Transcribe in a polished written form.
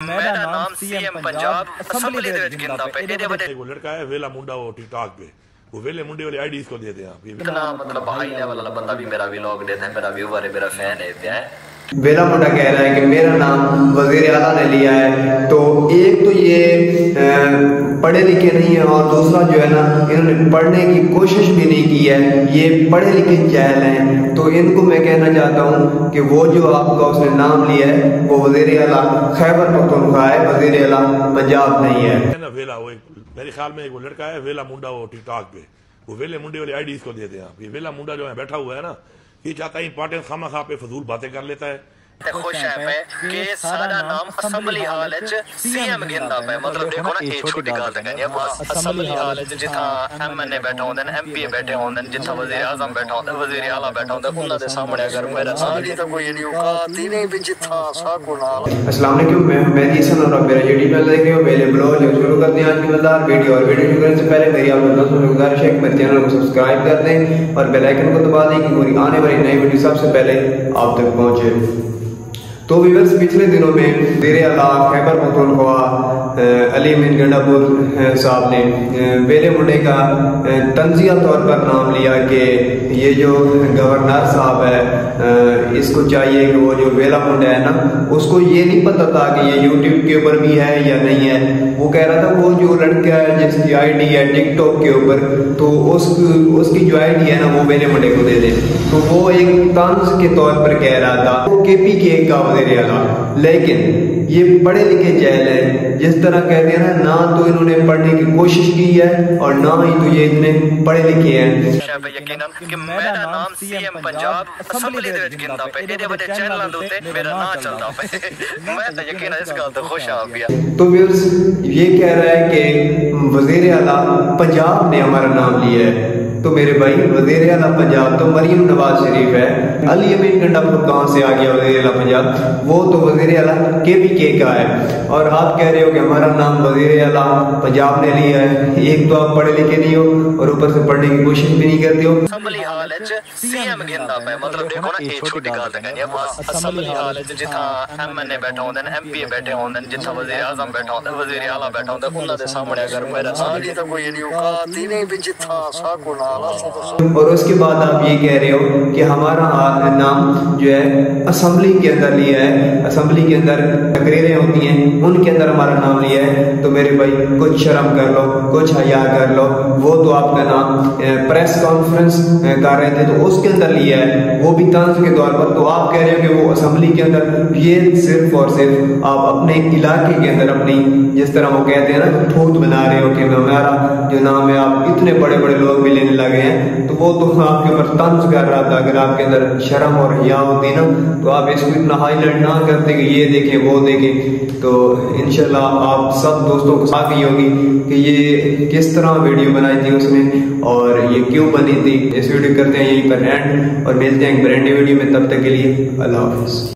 मेरा नाम CM Punjab assembly दे विच गिनदा पे एदे वजह वो लड़का है वेला मुंडा वो टिकटॉक पे वो वेले मुंडे वाली आईडी इसको दे दें आप इतना मतलब हाई लेवल वाला बंदा भी मेरा व्लॉग देता है, मेरा व्यूअर है, मेरा फैन है। वेला मुंडा कह रहा है कि मेरा नाम वजीर आला ने लिया है, तो एक तो ये पढ़े लिखे नहीं है और दूसरा जो है ना इन्होंने पढ़ने की कोशिश भी नहीं की है, ये पढ़े लिखे जाहिल हैं। तो इनको मैं कहना चाहता हूँ कि वो जो आपका उसने नाम लिया है वो वजीर आला खैबर पख्तूनख्वा है, वजीर आला पंजाब नहीं है ना। वेला वो मेरे ख्याल में वो लड़का है वेला मुंडा वो टिकटॉक पे वो वेले मुंडे वाली आईडी इसको दे दें आप। ये वेला मुंडा जो है बैठा हुआ है ना, ये चाहता है इंपॉर्टेंट खामा खा पे फजूल बातें कर लेता है। खुश है मैं कि सारा नाम असम्बली हाल विच सीएम गिनदा पे, मतलब देखो ना ये छोटी गल है। असम्बली हाल विच जिथा एमएनए बैठा होंदे ने, एमपी बैठे होंदे ने, जिथा वजीर आजम बैठा होंदा, वजीर आला बैठा होंदा, उन्हां दे सामने अगर मेरा साली तो कोई नहीं औकात ही नहीं भी जिथा साको नाल। अस्सलाम वालेकुम, मैं मेहदी हसन और मेरा यूट्यूब चैनल देख रहे हो। मेरे ब्लॉग जो शुरू करते हैं आज की मजेदार वीडियो, और वीडियो शुरू करने से पहले मेरी आप दोस्तों से गुजारिश है कि मेरे चैनल को सब्सक्राइब कर दें और बेल आइकन को दबा दें कि पूरी आने वाली नई वीडियो सबसे पहले आप तक पहुंचे। तो व्यूअर्स, पिछले दिनों में वज़ीर आला खैबर पख्तूनख्वा अली अमीन गंडापुर साहब ने वेले मुंडे का तंजिया तौर पर नाम लिया कि ये जो गवर्नर साहब है इसको चाहिए कि वो जो वेला मुंडा है ना, उसको ये नहीं पता था कि ये यूट्यूब के ऊपर भी है या नहीं है। वो कह रहा था वो जो लड़का है जिसकी आईडी है टिकटॉक के ऊपर, तो उसकी जो आईडी है ना वो वेले मुंडे को दे दे। तो वो एक तंज के तौर पर कह रहा था वो KPK का वज़ीर आला, लेकिन ये पढ़े लिखे जाहिल है। जिस तरह कहते हैं ना तो इन्होंने पढ़ने की कोशिश की है और ना ही तो ये इतने पढ़े लिखे हैं। यकीनन कि मेरा नाम सीएम पंजाब असम्बली दे विच गिनदा पे, एदे वजह चैनलां दे उत्ते मेरा नाम चलदा पे। मैं तो यकीनन इस गल तो खुश आ गया। तो व्यूअर्स, ये कह रहा है कि वज़ीर आला पंजाब ने हमारा नाम लिया है। तो मेरे भाई, वज़ीर आला पंजाब तो मरियम नवाज शरीफ है। अली अमीन गंडापुर कहाँ से आ गया वज़ीर आला पंजाब? वो तो वज़ीर आला KPK का है। और आप कह रहे हो कि हमारा नाम वज़ीर आला पंजाब ने लिया है। एक तो आप पढ़े लिखे नहीं हो और ऊपर से पढ़ने की कोशिश भी नहीं करते हो। असम्बली हाल विच सीएम गिनदा पे, मतलब देखो ना ये छोटी गल है। असम्बली हाल विच जिथा एमएनए बैठा होंदे ने, एमपी बैठे होंदे ने, जिथा वजीर आजम बैठा होंदा, वजीर आला बैठा होंदा, उन्हां दे सामने अगर मेरा साली तो कोई नहीं औकात ही नहीं भी जिथा साको नाल। और उसके बाद आप ये कह रहे हो कि हमारा नाम जो है असम्बली के अंदर लिया है, असम्बली के अंदर तकरीरें होती हैं उनके अंदर हमारा नाम लिया है। तो मेरे भाई, कुछ शर्म कर लो, कुछ हया कर लो। वो तो आपका नाम प्रेस कॉन्फ्रेंस कर रहे थे तो उसके अंदर लिया है, वो भी तंज के तौर पर। तो आप कह रहे हो कि वो असम्बली के अंदर, ये सिर्फ और सिर्फ आप अपने इलाके के अंदर अपनी, जिस तरह वो कहते हैं ना, ठूठ बना रहे हो कि हमारा जो नाम है, आप इतने बड़े बड़े लोग भी लेने लगे हैं। तो वो तो आपके ऊपर तंज कर रहा था। अगर आपके अंदर शर्म और हया होती ना तो आप इसको इतना हाईलाइट ना करते कि ये देखें वो देखें। तो इंशाल्लाह आप सब दोस्तों को साथ ही होगी कि ये किस तरह वीडियो बनाई थी उसने और ये क्यों बनी थी। इस वीडियो करते हैं यहीं पर एंड और मिलते हैं एक ब्रांड न्यू वीडियो में। तब तक के लिए अल्लाह हाफिज़।